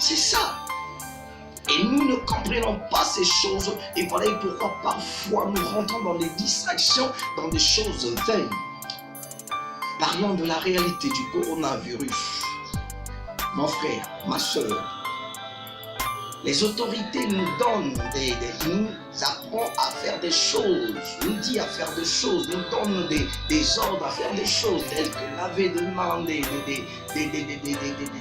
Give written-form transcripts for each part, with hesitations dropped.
C'est ça. Et nous ne comprenons pas ces choses. Et voilà pourquoi parfois nous rentrons dans des distractions, dans des choses vaines. Parlons de la réalité du coronavirus. Mon frère, ma soeur, les autorités nous donnent, nous apprennent à faire des choses, nous disent à faire des choses, nous donnent des ordres à faire des choses telles que laver les mains,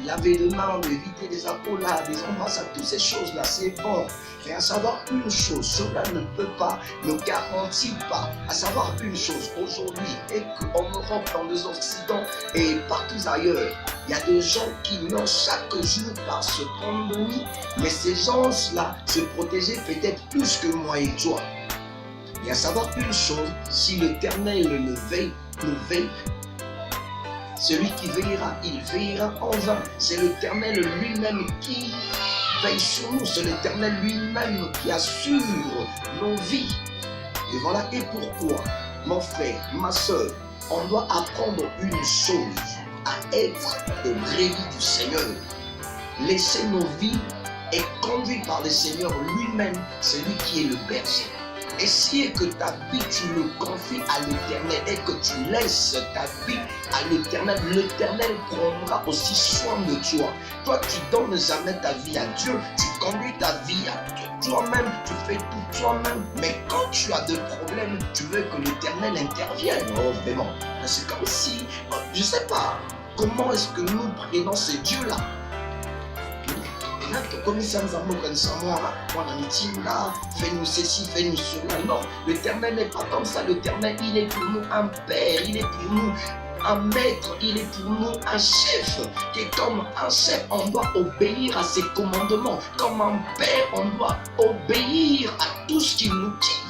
laver les mains, éviter les accolades, les embrassades, toutes ces choses-là, c'est bon. Mais à savoir une chose, cela ne garantit pas. À savoir une chose, aujourd'hui, et qu'en Europe, dans les Occidents et partout ailleurs, il y a des gens qui meurent chaque jour par ce pandémie, mais ces gens-là se protégeaient peut-être plus que moi et toi. Et à savoir une chose, si l'Éternel ne veille, celui qui veillera, il veillera en vain. C'est l'Éternel lui-même qui veille sur nous, c'est l'Éternel lui-même qui assure nos vies. Et voilà et pourquoi, mon frère, ma soeur, on doit apprendre une chose, à être des brebis du Seigneur. Laisser nos vies et conduire par le Seigneur lui-même, celui qui est le berger. Essayez que ta vie, tu le confies à l'Éternel et que tu laisses ta vie à l'Éternel. L'Éternel prendra aussi soin de toi. Toi, tu donnes jamais ta vie à Dieu. Tu conduis ta vie à toi-même. Tu fais tout toi-même. Mais quand tu as des problèmes, tu veux que l'Éternel intervienne. Oh, vraiment. C'est comme si, je ne sais pas, comment est-ce que nous prenons ces dieux-là? Comme ça, nous avons comme ça, fais-nous ceci, fais-nous cela. Non, l'Éternel n'est pas comme ça. L'Éternel, il est pour nous un père, il est pour nous un maître, il est pour nous un chef. Et comme un chef, on doit obéir à ses commandements. Comme un père, on doit obéir à tout ce qu'il nous dit.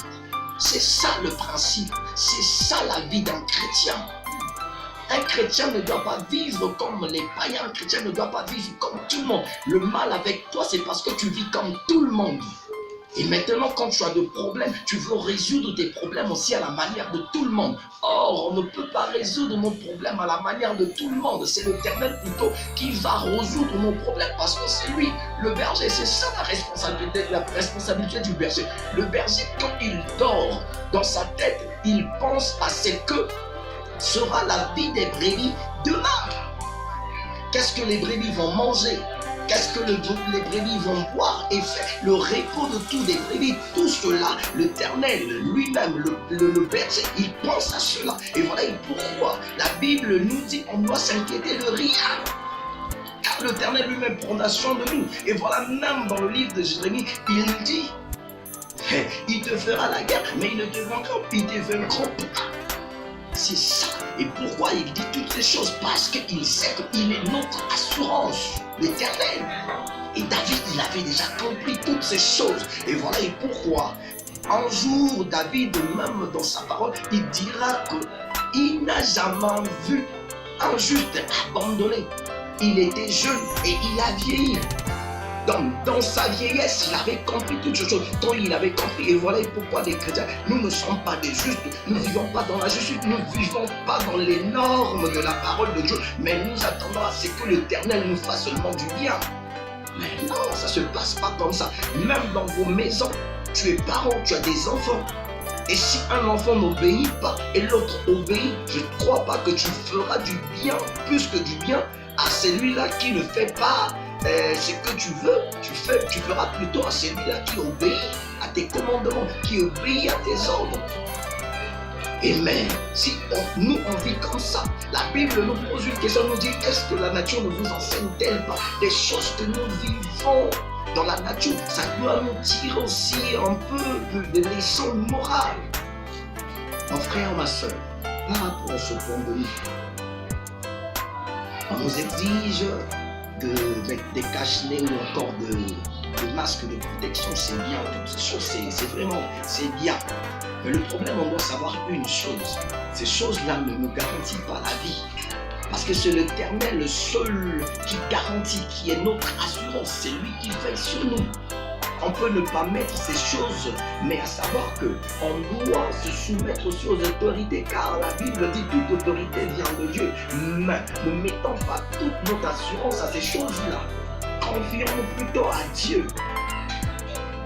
C'est ça le principe, c'est ça la vie d'un chrétien. Un chrétien ne doit pas vivre comme les païens, un chrétien ne doit pas vivre comme tout le monde. Le mal avec toi, c'est parce que tu vis comme tout le monde. Et maintenant, quand tu as des problèmes, tu veux résoudre tes problèmes aussi à la manière de tout le monde. Or, on ne peut pas résoudre nos problèmes à la manière de tout le monde. C'est l'Éternel plutôt qui va résoudre nos problèmes parce que c'est lui, le berger. C'est ça la responsabilité du berger. Le berger, quand il dort dans sa tête, il pense à ce que sera la vie des brebis demain. Qu'est-ce que les brebis vont manger? Qu'est-ce que les brebis vont boire et faire? Le repos de tous les brebis, tout cela, l'Éternel lui-même, le berger, il pense à cela. Et voilà pourquoi la Bible nous dit qu'on doit s'inquiéter de rien. Car l'Éternel lui-même prendra soin de nous. Et voilà, même dans le livre de Jérémie, il nous dit, il te fera la guerre, mais il ne te vaincra pas, il te vaincra pas. C'est ça. Et pourquoi il dit toutes ces choses? Parce qu'il sait qu'il est notre assurance, l'Éternel. Et David, il avait déjà compris toutes ces choses. Et voilà et pourquoi. Un jour, David, même dans sa parole, il dira qu'il n'a jamais vu un juste abandonné. Il était jeune et il a vieilli. Dans sa vieillesse, il avait compris toutes ces choses. Quand il avait compris, et voilà pourquoi les chrétiens, nous ne sommes pas des justes, nous ne vivons pas dans la justice, nous ne vivons pas dans les normes de la parole de Dieu, mais nous attendons à ce que l'Éternel nous fasse seulement du bien. Mais non, ça ne se passe pas comme ça. Même dans vos maisons, tu es parent, tu as des enfants. Et si un enfant n'obéit pas et l'autre obéit, je ne crois pas que tu feras du bien, plus que du bien, à celui-là qui ne fait pas ce que tu veux, tu feras plutôt à celui-là qui obéit à tes commandements, qui obéit à tes ordres. Et mais si nous on vit comme ça, la Bible nous pose une question, nous dit, est-ce que la nature ne vous enseigne-t-elle pas des choses que nous vivons dans la nature? Ça doit nous tirer aussi un peu de leçons morales. Mon frère, ma soeur, par rapport à ce point de vue, on nous exige de mettre des cache-nez ou encore des masques de protection, c'est bien, toutes ces choses, c'est bien. Mais le problème, on doit savoir une chose, ces choses-là ne nous garantissent pas la vie. Parce que c'est l'Éternel, le seul qui garantit, qui est notre assurance, c'est lui qui veille sur nous. On peut ne pas mettre ces choses, mais à savoir qu'on doit se soumettre aussi aux autorités, car la Bible dit toute autorité vient de Dieu. Mais ne mettons pas toute notre assurance à ces choses-là. confions-nous plutôt à Dieu.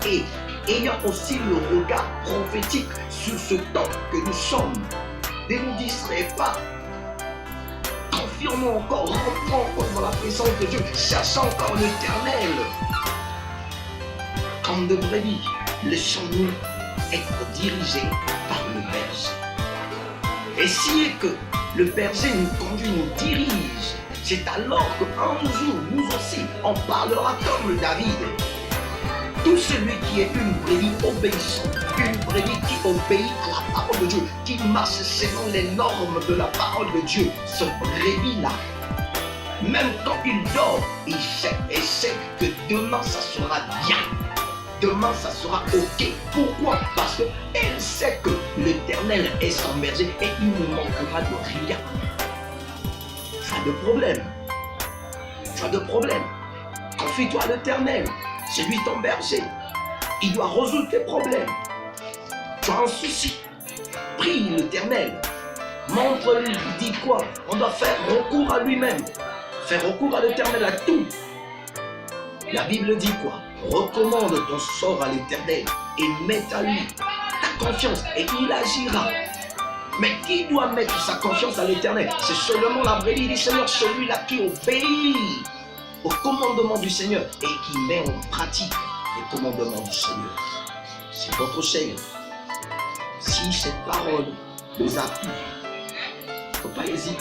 Et ayant aussi le regard prophétique sur ce temps que nous sommes. Ne nous distrait pas. Confions-nous encore, rentrons encore dans la présence de Dieu, cherchons encore l'Éternel. Comme de brebis, laissons-nous être dirigés par le berger. Et si est que le berger nous conduit, nous dirige, c'est alors qu'un jour, nous aussi, on parlera comme David. Tout celui qui est une brebis obéissante, une brebis qui obéit à la parole de Dieu, qui marche selon les normes de la parole de Dieu, ce brebis-là, même quand il dort, il sait que demain ça sera bien. Demain ça sera ok. Pourquoi? Parce qu'elle sait que l'Éternel est son berger et il ne manquera de rien. Tu as de problèmes. Tu as de problèmes. Confie-toi à l'Éternel. C'est lui ton berger. Il doit résoudre tes problèmes. Tu as un souci. Prie l'Éternel. Montre-lui. Dis quoi? On doit faire recours à lui-même. Faire recours à l'Éternel à tout. La Bible dit quoi? Recommande ton sort à l'Éternel et mets à lui ta confiance et il agira. Mais qui doit mettre sa confiance à l'Éternel? C'est seulement la brebis du Seigneur, celui-là qui obéit au commandement du Seigneur et qui met en pratique les commandements du Seigneur. C'est votre Seigneur. Si cette parole vous a plu, il ne faut pas hésiter.